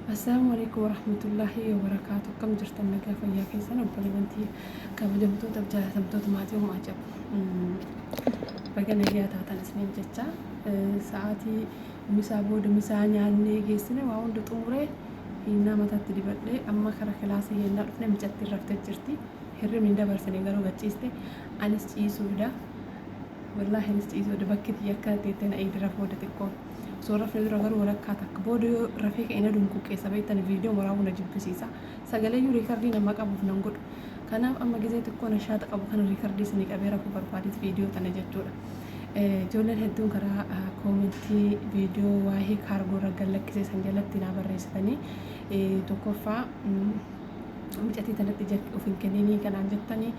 Assalamualaikum warahmatullahi wabarakatuh. Kam jirtan nagaa fayyaa keessan obboleewwantii kabajamtoota jaallatamtoota maatii uumaa jabu. Baga nagyaa taatan isiniin jecha sa'aatii misaa booda misaa nyaannee geessine waa hunda xumuree hinnaa mataatti dibadhee amma kara kilaasii hinnaa dhufne micatti raftee jirti. Hirribni dabarsanii garuu gachiiste anis ciisuudha. Wallaahi anis ciisuudha bakki akka teettee na eegi rafooda xiqqoon. Suuraa filaa garuu walakkaa takka booda rafee ka'ina dunquuqqee sabeetan viidiyoo muraawuu na jibbisiisa. Sagalee riikardii nama qabuuf nan godhu. Kanaaf amma gizee xiqqoo nashaata qabu kana riikardii isinii qabee rafuu barbaadeet viidiyoo tana jechuudha. Ijoolleen hedduun karaa koomentii viidiyoo waa'ee kaargoo irra gallakkisee san jalatti naa barreessitanii tokkoffaa micatii tanatti of hin kenninii kanaan jettanii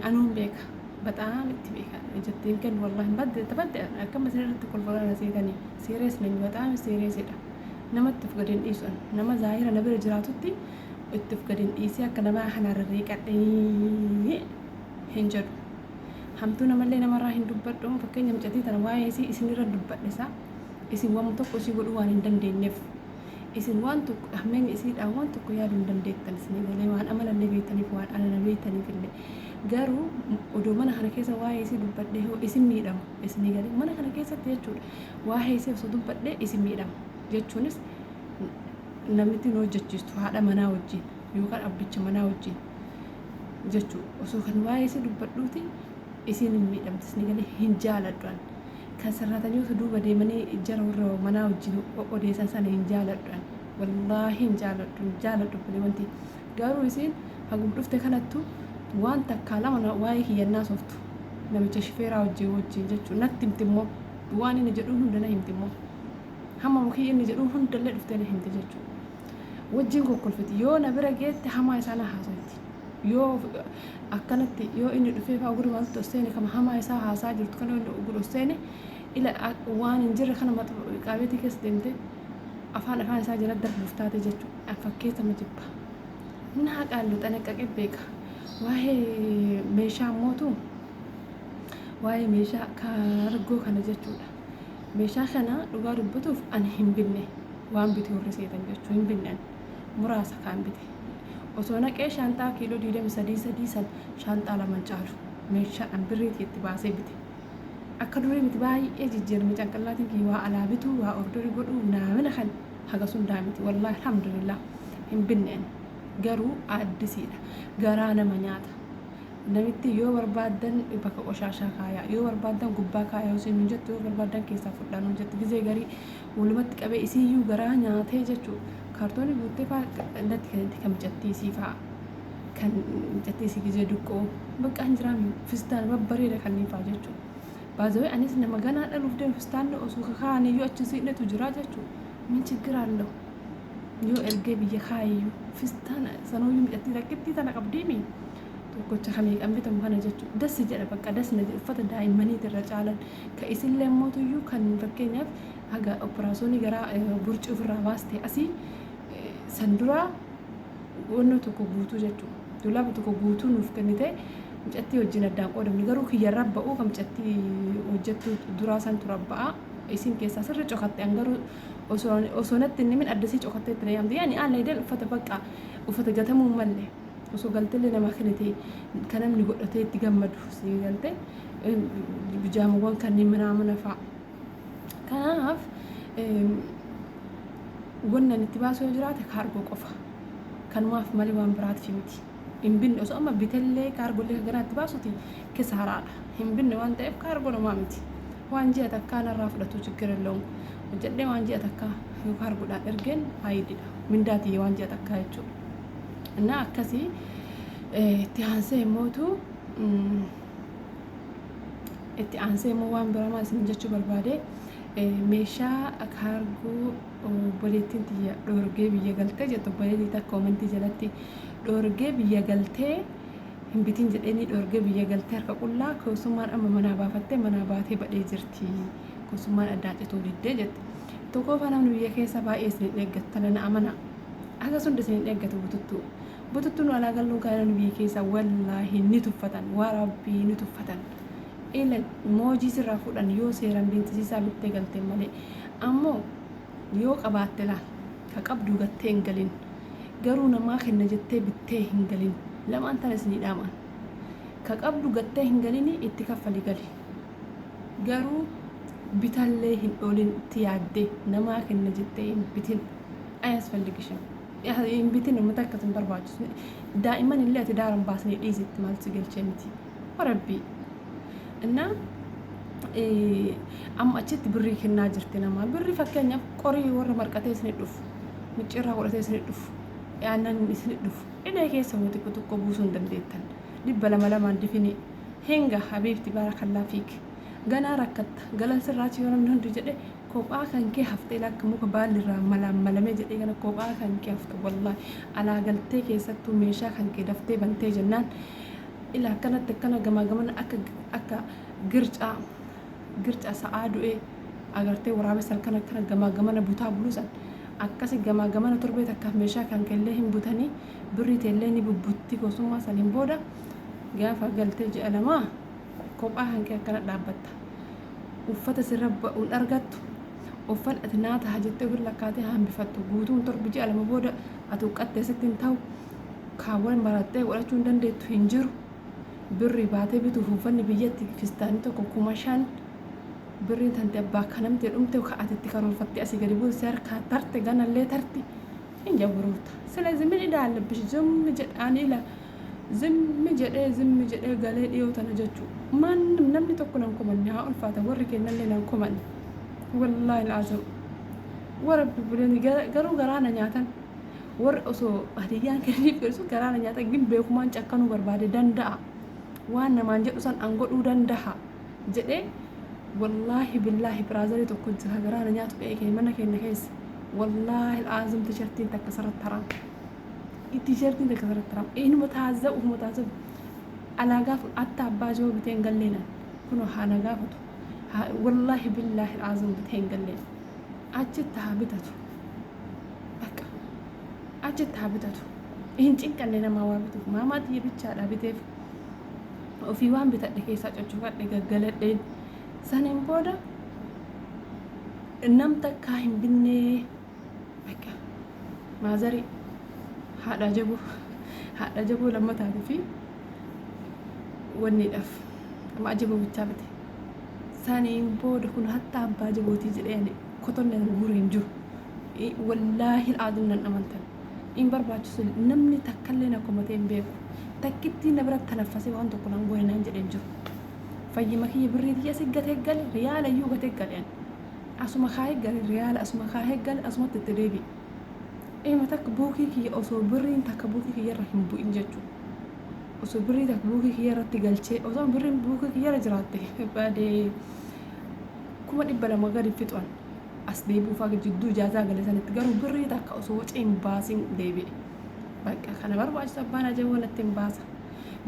anuun beeka. በጣም ትቤካ ጀቴን ከን والله ተበደ አከም መስረቱ ኮልፎላ ነሲተኒ ሲሪየስ ነኝ በጣም ሲሪየስ ሄዳ ነመ ትፍገደን ኢሶን ነመ ዛሂራ ነብረ ጅራቱቲ እትፍገደን ኢሲ አከነማ ሐናረሪ ቀደኝ ሄንጀዱ ሀምቱ ነመለ ነመራ ሂንዱበዶ ፈከኝ ምጨቲ ተነዋይ ኢሲ ኢስኒረ ዱበደሳ ኢሲ ወምቶ ኮሲ ጎዱ ዋን እንደንደነፍ ኢሲን ዋን ቱ አመን ኢሲ ዳዋን ቱ ኮያዱ እንደንደተን ስኒ ለማን አመለ ለቤተኒ ዋን አለ ለቤተኒ ፍለ garuu odoo mana kana keessa waa'ee isii dubbadhee hoo isin miidhama isinii galee mana kana keessatti jechuudha waa'ee isii osoo dubbadhee isin miidhama jechuunis namni nu hojjechiistu haadha manaa wajjin yookaan abbicha manaa wajjin jechuudha osoo kan waa'ee isii dubbadhuuti isin hin miidhamti isinii galee hin jaaladhaan kan sarratanii osoo duuba deemanii jara warra manaa wajjin odeessan sana hin jaaladhaan wallaahi hin jaaladhu bilee wanti garuu isin hagum dhufte kanattu waan takka lama waa'ee kiyyannaa softu namicha shifeeraa wajjin jechuun natti himti immoo waan inni jedhuun hunda na himti immoo hamma mukii inni jedhuun hundallee dhuftee na himti jechuudha wajjin kokkolfiti yoo na bira geette hamaa isaa na haasofti yoo akkanatti yoo inni dhufee fa'aa guri waan tosseene kama hamaa isaa haasaa jirtu kana guri tosseene ila waan hin jirre kana qaabeetii keessa deemte afaan isaa jala darbuuf taate jechuudha fakkeessa majibba naa qaallu xanaqqaqee beeka. Waa'ee meeshaa mootu waa'ee meeshaa kaargoo kana jechuudha. Meeshaa kana dhugaa dubbatuuf ani hin binne waan bitee warri seetan jechuu hin binne muraasa kaan bite. Osoo naqee shaantaa kiiloo 23 san shaantaa lama caalu meeshaadhaan birriitii itti baasee bite. Akka durii miti baay'ee jijjiirame canqallaatiin kii waa alaa bituu waa ordorii godhuu naamina kan haga sun daamiti wallaahi alhamdulillah hin binne. Garuu addisiidha garaa nama nyaata namitti yoo barbaadan bakka qoshaashaa kaayaa yoo barbaadan gubbaa kaayaa yoo siin jettu yoo barbaadan keessaa fudhaan jettu gizee garii walumatti qabee isiyyuu garaa nyaatee jechuudha kaartoonii guuttee fa'aa natti kanatti kan micattiisii fa'aa kan micattiisii gizee duqqoo bakka hinjiraan fistaan babbareeda kanneen fa'aa jechuudha baazawee anis nama ganaa dhaluuf deemu fistaan osoo kakaanii yoo achi siidhetu jira jechuudha min chiggiraallee yoo ergee biyya kaayyuu fistaan sanooyyuu midhatii rakkitti tana qabdiimi tokkocha kamii qambitamu kana jechuudha dassi jedha bakka dasna uffata daa'immaniit irra caalan ka isinlee mootuyyuu kan fakkeenyaaf haga operaasyoonii garaa burcii ofirraa baaste asii san duraa wannoo tokko guutuu jechuudha dulaaba tokko guutuu nuuf kennite micattii wajjin addaan qoodamni garuu kiyyarra ba'uu kan micattii hojjettu duraa san tura ba'aa isin keessaa sirri cokatte angaruu osoo natti inni min addasii cokattee itti yaamte yaani aan laydeen uffata bakka uffata gatamuu malle osoo galteellee namaa kennite kan namni godhatee itti gammadu si galte bijaamawwan kanneen mana fa'a kanaaf wannan itti baasuu yoo jiraate kaargoo qofa kanumaaf malee waan biraatiif miti hin binne osoo amma bitellee kaargollee ganaa itti baasuti keessa haraadha hin binne waan ta'eef kaargoo namaa miti waan ji'a takkaa narraa fudhatu chiggir illa'u jedhee waan ji'a takkaa yoo kaargoodhaan ergeen faayidiidha mindaatii waan ji'a takkaa jechuudha እና akkasii itti aansee immootu itti aansee immoo waan biramaa isin jechuu barbaade meeshaa kaargoo obboleettiin tiyya dhoorgee biyya galtee jettu obboleettii takka koomentii jalatti dhoorgee biyya galtee hin bitiin jedhanii dhoorgee biyya galtee harka qullaa kosummaan amma manaa baafattee manaa baatee badhee jirti kosummaan addaan cituu diddee jette tokko namni biyya keessa baay'ee isin eeggattan na amana akka sun isin eeggatu bututtuun alaa galluun kan biyya keessa wallaahi ni tuffatan waa rabbii ni tuffatan ila moojii sirraa fudhan yoo seeran binti isaa bittee galtee malee ammoo yoo qabaatte laal ka qabdu gattee hin galin garuu namaa kenna jettee bittee hin galin lamaan tana isinii dhaaman ka qabdu gattee hin galini itti kaffali gali garuu bitallee hin oolin itti yaadde namaa kenna jettee hin bitin ayasfalligisham hin bitin ummata akkasin barbaachisu daa'iman illee ati daaran baasanii dhiisitti maalti galchee miti warabbii እና amma achitti birrii kennaa jirti namaa birrii fakkeenyaaf qorii warra marqatee isin dhufu micciirraa godhatee isin dhufu aannan isin dhufu ilee keessa wanti tokko buusuu hin dandeettan 200 difini hinga habiibti barakallaa fiik ganaa rakkatta galan sirraachi yoo namni hundi jedhe kophaa kan kee haftee lakka muka baallirraa malamee jedhee kana kophaa kan kee hafte wallaahi alaa galtee keessattuu meeshaa kan kee daftee bantee jennaan ilaa akkanatti akkana gamaa gamana akka gircaa sa'aa du'ee agartee waraabessa akkana gamaa gamana butaa buluusan akkasi gamaa gamana torbee takkaaf meeshaa kan kellee hin butanii birrii teellee ni bubbutti gosummaa saniin booda gaafa galtee ji'a lamaa kophaa kan kee akkana dhaabbatta uffata sirra ba'uun argattu uffata ati naata hajjettee ofirra lakkaatee hambifattu guutuun torbi ji'a lama booda ati uqqattee sitti hin ta'u kaawwan barattee godhachuu hin dandeettu hin jiru birrii baatee bituuf uffanni biyyatti fistaanii tokko 5,000 birriin tante abbaa kanamtee dhumte ka'atitti karoorfattee asii gadi buuse harkaa tarte ganallee tarti hin jabruuta ስለዚህ ምን እንዳለብሽ ዝም jedhaanii zimmi jedhee galee dhiyoo tana jechuu maannim namni tokko nan komanne haa ulfaata warri kennallee nan komanne wallaahi alazim warabbi buleen garuu garaana nyaatan warri osoo hadiyyaan kenniif jedhu garaana nyaatan gin beekumaan cakkanuu barbaade danda'a waan namaan jedhu san an godhuu danda'a jedhee wallaahi billaahi biraazarii tokko jira garaana nyaatu eegee mana keenya keessa wallaahi alazim tishertiin takka sarratti haram التيشيرت اللي كسرت ترام إنه متعذب ومتعذب أنا قاف أتى باجو بتين قلنا كنوا حنا قافته والله بالله العظيم بتين قلنا أجت هابتته بكا أجت هابتته إنتين قلنا ما وابته ما تيجي بتشارع بتف وفي وان بتأدي ساعة تشوفات لقلت لين سنين بودا نمتك كاهم بني بكا ما زري haadha jaboo lama taate fi wanniidhaaf amma jaboo bichaa bite saniin booda kun hatta abbaa jabootii jedhee kotonne guree hin jiru wallaahi al'aadun nan amantan in barbaachisu namni takkallee na komatee hin beeku takkitti na biratti tanaffasee waan tokko nan goone naan jedhee hin jiru fayyima kiyya birriitii asi gatee gale riyaala iyyuu gatee galeen asuma kaayee gale riyaala asuma kaayee gale asumatti itti deebi'e إيه takka buukii kiyya osoo birriin takka buukii kiyya irra hin bu'in jechuudha osoo birrii takka buukii kiyya irratti galchee osoo birriin buukii kiyya irra jiraatte baadee 200 gadi fixuan as deebi'uuf akka jidduu ijaazaa galee sanitti garuu birrii takka osoo wacii hin baasin deebi'e bakka kana barbaachisu abbaan ajaboo natti hin baasa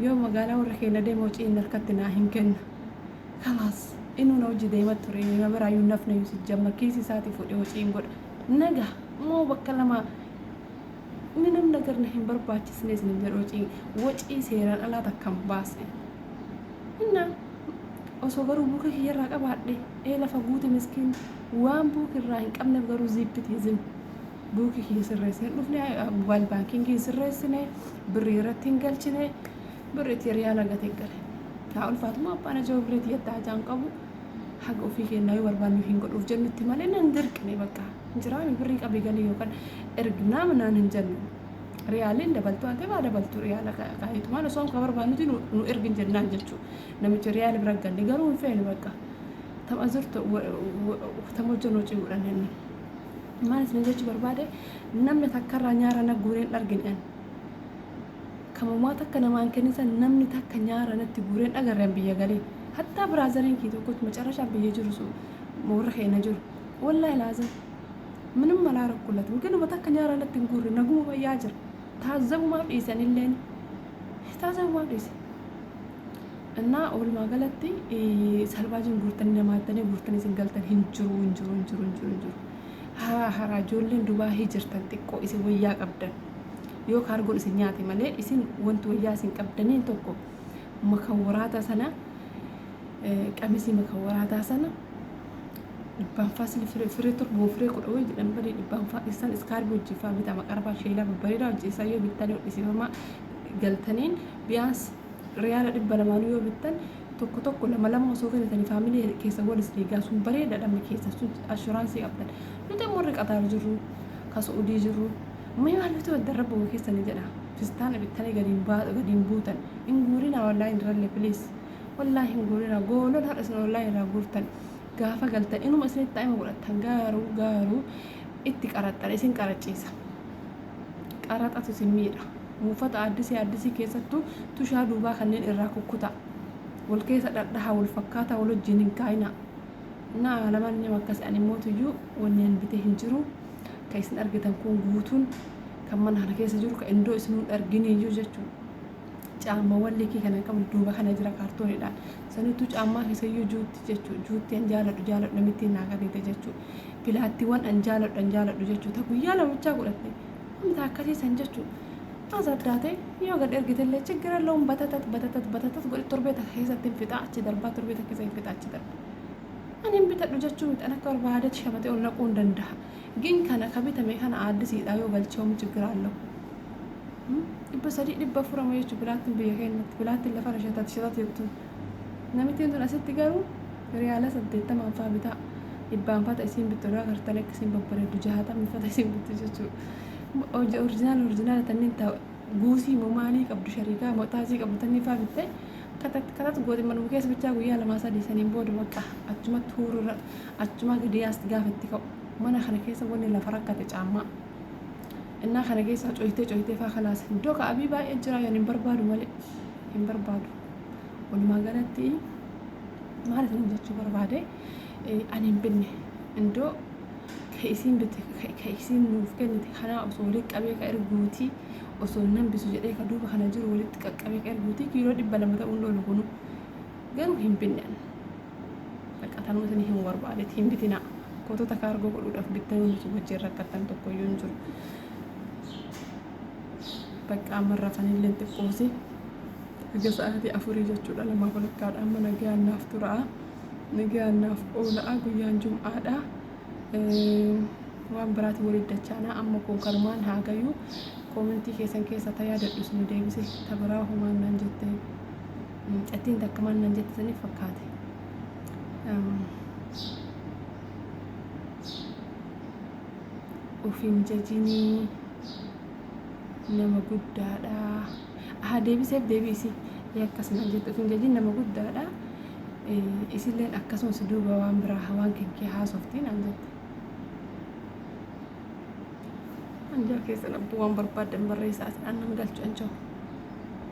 yoo magaalaa warra keenya deema wacii hin harkatti naa hin kenna kalaas inuu na hojii deemaa ture nama biraayyuu nafna yuusi jamma kiisi isaati fuudhee wacii hin godha naga moo bakka lama ምንም ነገር ነው በርባችስኔ ስለሚል ወጪ ሴራን አላታ ካምባስ እና ኦሶገሩ ቡክ ይራቀ ባደ ኤለፈ ጉት ምስኪን ዋን ቡክ ራይን ቀም ነገሩ ዚፕት ይዝም ቡክ ይስረሰ ዱፍኔ ሞባይል ባንኪንግ ይስረሰነ ብር ይረትን ገልችነ ብር ኢትዮጵያ ነገት ይገለ ታውል ፋጥማ አባና ጆብሬት የታጃን ቀቡ ሀቅ ኦፊክ ነው ወርባን ይንቆ ዱፍ ጀነት ማለና እንደርቅ ነው በቃ እንጅራን ብር ይቀብ ይገለ ይወቀን እርግና ምናን እንጀን ሪያልን ደበልቱ አንተ ባደበልቱ ሪያል ካይቱ ማለት ሶም ከበር ባንጂ ኑ እርግን ጀናን ጀቹ ነምጭ ሪያል ብረጋን ነገሩን ፈይል በቃ ተማዝርቶ ተሞጀኖጭ ይውረን ማለት ነጀች በርባደ ነምነ ተከራ ኛራ ነጉሬን አርግን ከመሟታ ከነማን ከነሰ ነምኒ ተከ ኛራ ነት ጉሬን አገረን በየገሌ ሀታ ብራዘርን ኪቶኮች መጨረሻ በየጅሩሱ ሞርኸ ነጅሩ ወላሂ ላዘም ምንም አላረኩለትም ግን በተከኛ ያራለት እንጉር ነጉሙ በያጅር ታዘቡ ማብዲሰን ይለን ታዘቡ ማብዲስ እና ኦል ማገለቲ ሰልባጅን ጉርተን ለማተነ ጉርተን ሲንገልተን እንጅሩ ሀራ ጆልን ዱባ ሂጅርተን ጥቆ ኢሲ ወያ ቀብደን ዮ ካርጎን ሲኛቲ ማለ ኢሲን ወንት ወያ ሲንቀብደን ተቆ መከወራታ ሰና ቀሚሲ መከወራታ ሰና dhibbaan faasili firee torba firee kudha wayii jedhan badee dhibbaan isaan iskaarbii hojjifaa bitaa maqarbaa sheelaa babbareedaa hojjeessaa yoo bittan hodhisiifamaa galtaniin biyaas riyaala 200 yoo bittan tokko lama osoo kennitanii faamilii keessa walis liigaa sun bareeda dhamni keessa sun ashuraansii qabdan nuti immoo riqataa jirru ka Suudii jirru mee maal bituu darabbu keessanii jedha fistaan bittanii gadiin buutan inguurina wallaahi indralle please wallaahi inguurina goolon hadha isin wallaahi irraa guurtan gaafa galtan inuma isinitti taa'ima godhatan gaaruu itti qaraxxan isin qaraciisa qaraxatu isin miidha muufata addisii keessattuu tushaa duubaa kanneen irraa kukkuta wal keessa dhadhaha wal fakkaataa wal wajjin hin kaayina naa lamaan nama akkas ani mootuyyuu wanneen bitee hin jiru ka isin argitan kun guutuun kan mana kana keessa jiru ka indoo isinuun arginiyyuu jechuudha caamma wallikii kana qabu duuba kana jira kaartooniidhaan sanittuu caammaa keessayyuu juutti jechuudha juutti an jaaladhu namitti hin naaqatite jechuudha pilaattiiwwan an jaaladhu jechuudha guyyaa lamachaa godhatte amta akkasiisan jechuudha አዛዳቴ ያው ገድ እርግተለ ችግር የለውም በተተት ጎድ ቶርቤታ ከሰት ፍጣ አች ደርባ ቶርቤታ ከሰት ፍጣ አች ደርባ እኔም ቢተዱ ጀቹ ተነከር ባደት ሸበተ ወነቁ እንደንዳ ግን ከነ ከቤተ መካና አዲስ ይጣዩ ገልቸው ችግር አለው ይበሰዲ ይበፍራ ማየቹ ብላትን በየከነት ብላትን ለፈረሸታ ተሸታት ይብቱ ነሚቴን ተነስት ይገሩ ሪያላ ሰደተ ማንፋ ቢታ ይባንፋ ተሲን ቢተራ ከርተለክ ሲን በበረ ዱጃታ ምፈታ ሲን ቢትጀቹ ኦሪጂናል ተንንታ ጉሲ ሞማሊ ቀብዱ ሸሪካ ሞታሲ ቀብተኒ ፋብተ ከታት ጎድ መኑ ከስ ብቻ ጉያ ለማሳዲ ሰኒን ቦድ በቃ አችማ ቱሩ አችማ ግዲያስ ጋፈት ከው ማና ከነ ከሰ ወኒ ለፈረከተ ጫማ እና ከነ ከሰ ጮይቴ ፋ خلاص ዶካ አቢባ እጅራ ያንን በርባዱ ወለ ይንበርባዱ ወል ማገለቲ ማለት ነው እንጂ በርባዴ አኔን ብን እንዶ ከኢሲን ኑፍ ከንቲ ኸና osoo walitti qabee ka erguuti osoo nambisu jedhee ka duuba kana jiru walitti qaqqabee ka erguuti kiiloo 200 ta'uun loolu kunu garuu hin binnan bakka tanuutani hin barbaadetti hin bitina kootota kaargoo godhuudhaaf bittanii nuti wajjin rakkattan tokko iyyuu hin jiru bakka amma rafanillee xiqqoosi egaa sa'aatii 4 jechuudha lamaaf walakkaadha amma nagaannaaf turaa nagaannaaf oolaa guyyaan jum'aadha waan biraati waliin dachaana amma konkarmaan haagayu komentii keessa tayaadadhu sun deebise tabiraa humaan nan jette xatiin takkamaan nan jette sanii fakkaate ofiin jajinii nama guddaadha deebisi akkasuma jette ofiin jajin nama guddaadha isilleen akkasumas duuba waan biraa waan kenkee haasoftiin an jette anjaa keessa nabbu waan barbaadan barreessaa annan galchu anchoo